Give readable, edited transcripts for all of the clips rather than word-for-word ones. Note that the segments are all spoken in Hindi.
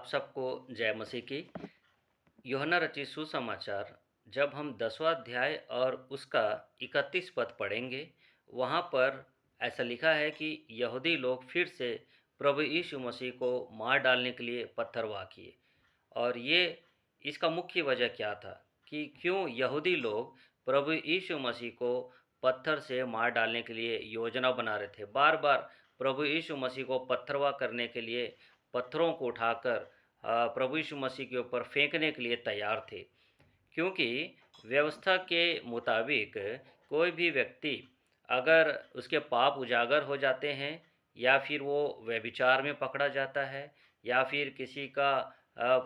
आप सबको जय मसीह की। यूहन्ना रचित सुसमाचार जब हम 10वां अध्याय और उसका 31 पद पढ़ेंगे, वहाँ पर ऐसा लिखा है कि यहूदी लोग फिर से प्रभु यीशु मसीह को मार डालने के लिए पत्थरवाह किए। और ये इसका मुख्य वजह क्या था कि क्यों यहूदी लोग प्रभु यीशु मसीह को पत्थर से मार डालने के लिए योजना बना रहे थे। बार बार प्रभु यीशु मसीह को पत्थरवाह करने के लिए पत्थरों को उठाकर प्रभु यीशु मसीह के ऊपर फेंकने के लिए तैयार थे, क्योंकि व्यवस्था के मुताबिक कोई भी व्यक्ति अगर उसके पाप उजागर हो जाते हैं या फिर वो व्यभिचार में पकड़ा जाता है या फिर किसी का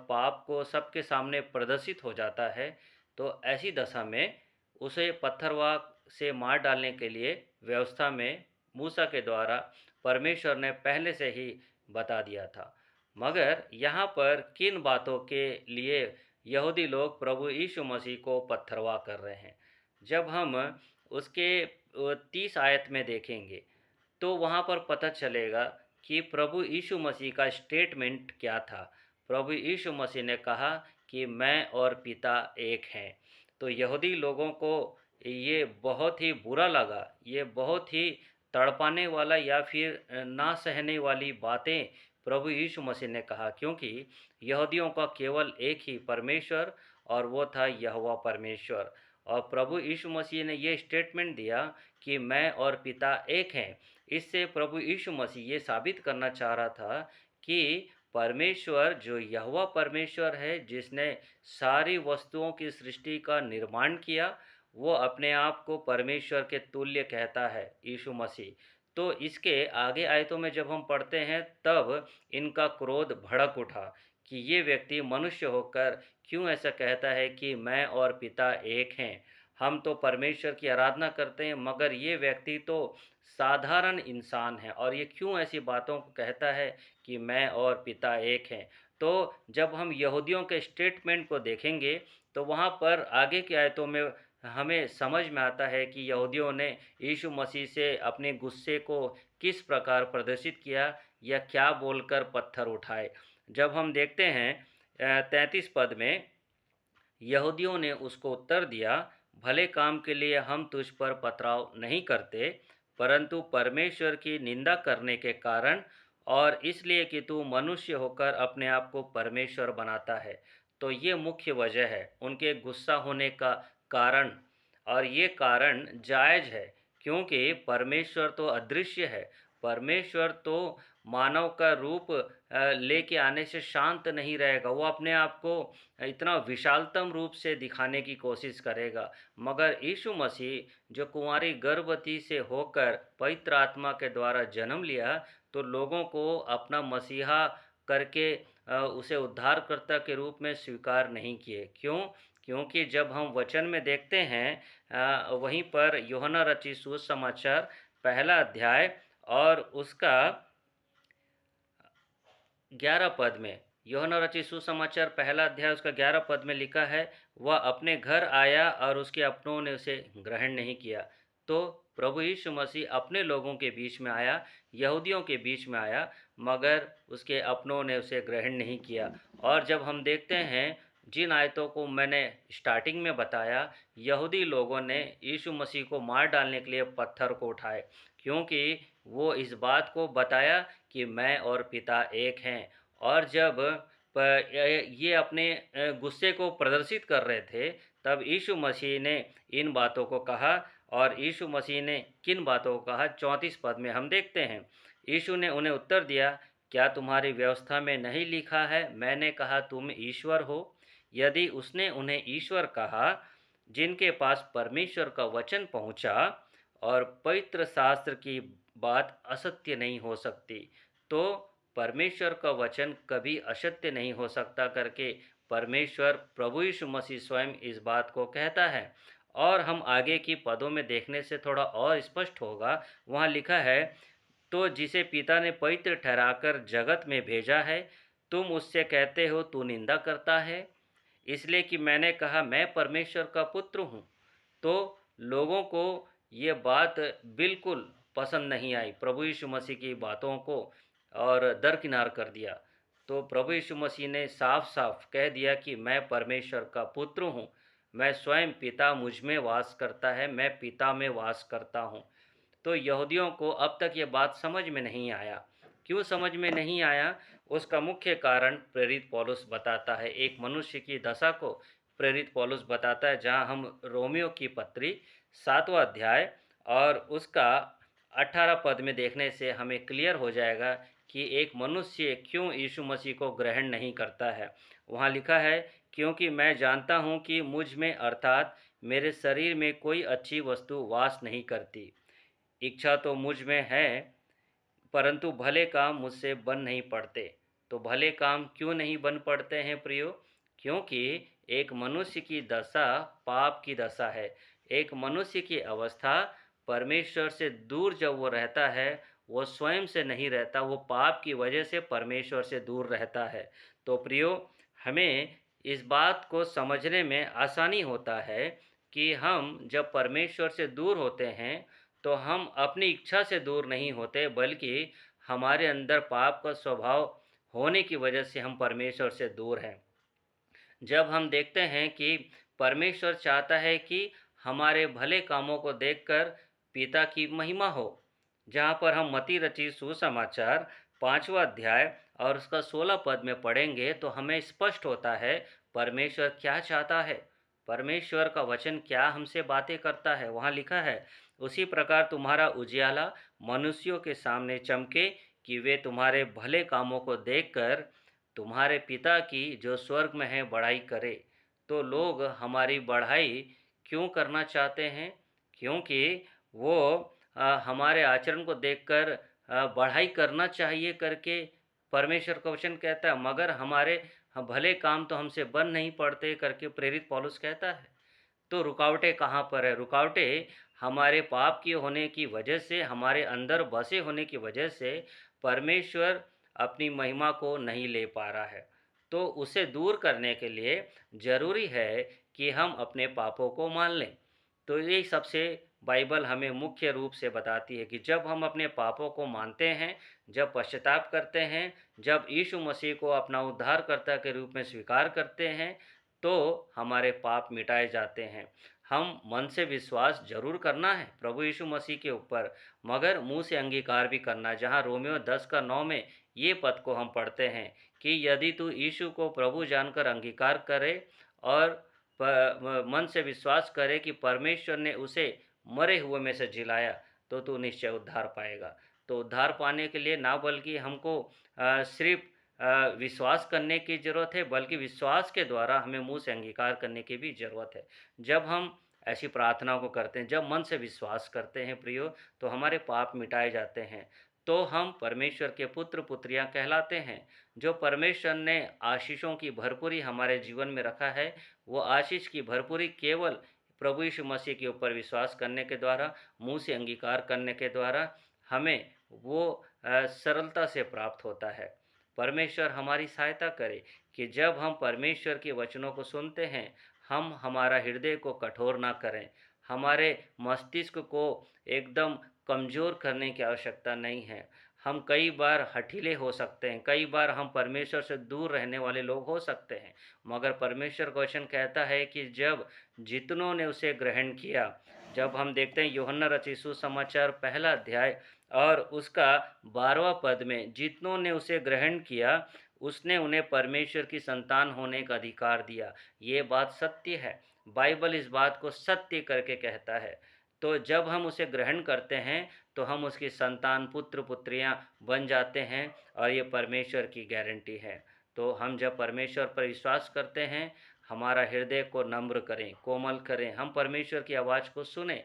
पाप को सबके सामने प्रदर्शित हो जाता है, तो ऐसी दशा में उसे पत्थरवाह से मार डालने के लिए व्यवस्था में मूसा के द्वारा परमेश्वर ने पहले से ही बता दिया था। मगर यहाँ पर किन बातों के लिए यहूदी लोग प्रभु यीशु मसीह को पत्थरवाह कर रहे हैं? जब हम उसके 30 आयत में देखेंगे, तो वहाँ पर पता चलेगा कि प्रभु यीशु मसीह का स्टेटमेंट क्या था। प्रभु यीशु मसीह ने कहा कि मैं और पिता एक हैं। तो यहूदी लोगों को ये बहुत ही बुरा लगा, ये बहुत ही तड़पाने वाला या फिर ना सहने वाली बातें प्रभु यीशु मसीह ने कहा, क्योंकि यहूदियों का केवल एक ही परमेश्वर और वो था यहोवा परमेश्वर। और प्रभु यीशु मसीह ने ये स्टेटमेंट दिया कि मैं और पिता एक हैं। इससे प्रभु यीशु मसीह ये साबित करना चाह रहा था कि परमेश्वर जो यहोवा परमेश्वर है, जिसने सारी वस्तुओं की सृष्टि का निर्माण किया, वो अपने आप को परमेश्वर के तुल्य कहता है, यीशु मसीह। तो इसके आगे आयतों में जब हम पढ़ते हैं, तब इनका क्रोध भड़क उठा कि ये व्यक्ति मनुष्य होकर क्यों ऐसा कहता है कि मैं और पिता एक हैं। हम तो परमेश्वर की आराधना करते हैं, मगर ये व्यक्ति तो साधारण इंसान है और ये क्यों ऐसी बातों को कहता है कि मैं और पिता एक हैं। तो जब हम यहूदियों के स्टेटमेंट को देखेंगे, तो वहाँ पर आगे की आयतों में हमें समझ में आता है कि यहूदियों ने यीशु मसीह से अपने गुस्से को किस प्रकार प्रदर्शित किया या क्या बोलकर पत्थर उठाए। जब हम देखते हैं 33 पद में, यहूदियों ने उसको उत्तर दिया, भले काम के लिए हम तुझ पर पथराव नहीं करते, परंतु परमेश्वर की निंदा करने के कारण और इसलिए कि तू मनुष्य होकर अपने आप को परमेश्वर बनाता है। तो ये मुख्य वजह है उनके गुस्सा होने का कारण, और ये कारण जायज़ है, क्योंकि परमेश्वर तो अदृश्य है। परमेश्वर तो मानव का रूप लेके आने से शांत नहीं रहेगा। वो अपने आप को इतना विशालतम रूप से दिखाने की कोशिश करेगा। मगर यीशु मसीह जो कुंवारी गर्भवती से होकर पवित्र आत्मा के द्वारा जन्म लिया, तो लोगों को अपना मसीहा करके उसे उद्धारकर्ता के रूप में स्वीकार नहीं किए। क्यों? क्योंकि जब हम वचन में देखते हैं, वहीं पर यूहन्ना रचित सुसमाचार पहला अध्याय और उसका 11 पद में, यूहन्ना रचित सुसमाचार पहला अध्याय उसका 11 पद में लिखा है, वह अपने घर आया और उसके अपनों ने उसे ग्रहण नहीं किया। तो प्रभु यीशु मसीह अपने लोगों के बीच में आया, यहूदियों के बीच में आया, मगर उसके अपनों ने उसे ग्रहण नहीं किया। और जब हम देखते हैं, जिन आयतों को मैंने स्टार्टिंग में बताया, यहूदी लोगों ने यीशु मसीह को मार डालने के लिए पत्थर को उठाए, क्योंकि वो इस बात को बताया कि मैं और पिता एक हैं। और जब ये अपने गुस्से को प्रदर्शित कर रहे थे, तब यीशु मसीह ने इन बातों को कहा। और यीशु मसीह ने किन बातों को कहा, 34 पद में हम देखते हैं, यीशु ने उन्हें उत्तर दिया, क्या तुम्हारी व्यवस्था में नहीं लिखा है, मैंने कहा तुम ईश्वर हो? यदि उसने उन्हें ईश्वर कहा, जिनके पास परमेश्वर का वचन पहुंचा और पवित्र शास्त्र की बात असत्य नहीं हो सकती, तो परमेश्वर का वचन कभी असत्य नहीं हो सकता करके परमेश्वर प्रभु यीशु मसीह स्वयं इस बात को कहता है। और हम आगे की पदों में देखने से थोड़ा और स्पष्ट होगा। वहाँ लिखा है, तो जिसे पिता ने पवित्र ठहराकर जगत में भेजा है, तुम उससे कहते हो तू निंदा करता है, इसलिए कि मैंने कहा मैं परमेश्वर का पुत्र हूँ। तो लोगों को ये बात बिल्कुल पसंद नहीं आई, प्रभु यीशु मसीह की बातों को, और दरकिनार कर दिया। तो प्रभु यीशु मसीह ने साफ-साफ कह दिया कि मैं परमेश्वर का पुत्र हूँ। मैं स्वयं पिता मुझ में वास करता है, मैं पिता में वास करता हूँ। तो यहूदियों को अब तक ये बात समझ में नहीं आया। क्यों समझ में नहीं आया? उसका मुख्य कारण प्रेरित पौलुस बताता है। एक मनुष्य की दशा को प्रेरित पौलुस बताता है, जहाँ हम रोमियो की पत्री 7वां अध्याय और उसका 18 पद में देखने से हमें क्लियर हो जाएगा कि एक मनुष्य क्यों यीशु मसीह को ग्रहण नहीं करता है। वहाँ लिखा है, क्योंकि मैं जानता हूँ कि मुझ में अर्थात मेरे शरीर में कोई अच्छी वस्तु वास नहीं करती। इच्छा तो मुझ में है, परंतु भले काम मुझसे बन नहीं पड़ते। तो भले काम क्यों नहीं बन पड़ते हैं प्रियो? क्योंकि एक मनुष्य की दशा पाप की दशा है। एक मनुष्य की अवस्था परमेश्वर से दूर जब वो रहता है, वो स्वयं से नहीं रहता, वो पाप की वजह से परमेश्वर से दूर रहता है। तो प्रियो, हमें इस बात को समझने में आसानी होता है कि हम जब परमेश्वर से दूर होते हैं, तो हम अपनी इच्छा से दूर नहीं होते, बल्कि हमारे अंदर पाप का स्वभाव होने की वजह से हम परमेश्वर से दूर हैं। जब हम देखते हैं कि परमेश्वर चाहता है कि हमारे भले कामों को देखकर पिता की महिमा हो, जहाँ पर हम मत्ती रचित सुसमाचार 5वां अध्याय और उसका 16 पद में पढ़ेंगे तो हमें स्पष्ट होता है परमेश्वर क्या चाहता है। परमेश्वर का वचन क्या हमसे बातें करता है। वहाँ लिखा है, उसी प्रकार तुम्हारा उजियाला मनुष्यों के सामने चमके कि वे तुम्हारे भले कामों को देखकर तुम्हारे पिता की जो स्वर्ग में है बढ़ाई करे। तो लोग हमारी बढ़ाई क्यों करना चाहते हैं? क्योंकि वो हमारे आचरण को देखकर बढ़ाई करना चाहिए करके परमेश्वर का वचन कहता है, मगर हमारे भले काम तो हमसे बन नहीं पड़ते करके प्रेरित पौलुस कहता है। तो रुकावटें कहाँ पर है? रुकावटें हमारे पाप की होने की वजह से, हमारे अंदर बसे होने की वजह से परमेश्वर अपनी महिमा को नहीं ले पा रहा है। तो उसे दूर करने के लिए ज़रूरी है कि हम अपने पापों को मान लें। तो ये सबसे बाइबल हमें मुख्य रूप से बताती है कि जब हम अपने पापों को मानते हैं, जब पश्चाताप करते हैं, जब यीशु मसीह को अपना उद्धारकर्ता के रूप में स्वीकार करते हैं, तो हमारे पाप मिटाए जाते हैं। हम मन से विश्वास ज़रूर करना है प्रभु यीशु मसीह के ऊपर, मगर मुँह से अंगीकार भी करना है। जहाँ रोमियो 10 का 9 में ये पद को हम पढ़ते हैं कि यदि तू यीशु को प्रभु जानकर अंगीकार करे और मन से विश्वास करे कि परमेश्वर ने उसे मरे हुए में से जिलाया, तो तू निश्चय उद्धार पाएगा। तो उद्धार पाने के लिए ना बल्कि हमको सिर्फ विश्वास करने की ज़रूरत है, बल्कि विश्वास के द्वारा हमें मुँह से अंगीकार करने की भी ज़रूरत है। जब हम ऐसी प्रार्थनाओं को करते हैं, जब मन से विश्वास करते हैं प्रियो, तो हमारे पाप मिटाए जाते हैं। तो हम परमेश्वर के पुत्र-पुत्रियाँ कहलाते हैं। जो परमेश्वर ने आशीषों की भरपूरी हमारे जीवन में रखा है, वो आशीष की भरपूरी केवल प्रभु यीशु मसीह के ऊपर विश्वास करने के द्वारा, मुँह से अंगीकार करने के द्वारा हमें वो सरलता से प्राप्त होता है। परमेश्वर हमारी सहायता करे कि जब हम परमेश्वर के वचनों को सुनते हैं, हम हमारा हृदय को कठोर ना करें। हमारे मस्तिष्क को एकदम कमज़ोर करने की आवश्यकता नहीं है। हम कई बार हठीले हो सकते हैं, कई बार हम परमेश्वर से दूर रहने वाले लोग हो सकते हैं, मगर परमेश्वर का वचन कहता है कि जब जितनों ने उसे ग्रहण किया, जब हम देखते हैं यूहन्ना रचित सुसमाचार पहला अध्याय और उसका 12वां पद में, जितनों ने उसे ग्रहण किया, उसने उन्हें परमेश्वर की संतान होने का अधिकार दिया। ये बात सत्य है। बाइबल इस बात को सत्य करके कहता है। तो जब हम उसे ग्रहण करते हैं, तो हम उसकी संतान, पुत्र-पुत्रियाँ बन जाते हैं और ये परमेश्वर की गारंटी है। तो हम जब परमेश्वर पर विश्वास करते हैं, हमारा हृदय को नम्र करें, कोमल करें, हम परमेश्वर की आवाज़ को सुनें,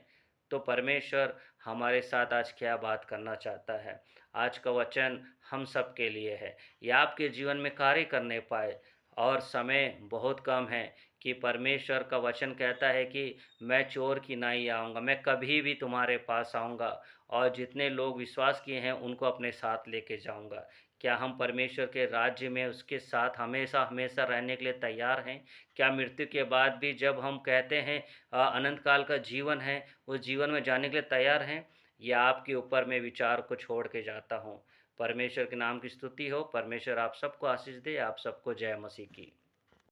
तो परमेश्वर हमारे साथ आज क्या बात करना चाहता है। आज का वचन हम सब के लिए है। ये आपके जीवन में कार्य करने पाए, और समय बहुत कम है कि परमेश्वर का वचन कहता है कि मैं चोर की नाई आऊँगा, मैं कभी भी तुम्हारे पास आऊँगा और जितने लोग विश्वास किए हैं उनको अपने साथ लेके जाऊँगा। क्या हम परमेश्वर के राज्य में उसके साथ हमेशा हमेशा रहने के लिए तैयार हैं? क्या मृत्यु के बाद भी जब हम कहते हैं अनंत काल का जीवन है, उस जीवन में जाने के लिए तैयार हैं? या आपके ऊपर मैं विचार को छोड़ के जाता हूँ। परमेश्वर के नाम की स्तुति हो। परमेश्वर आप सबको आशीष दे। आप सबको जय मसीह की।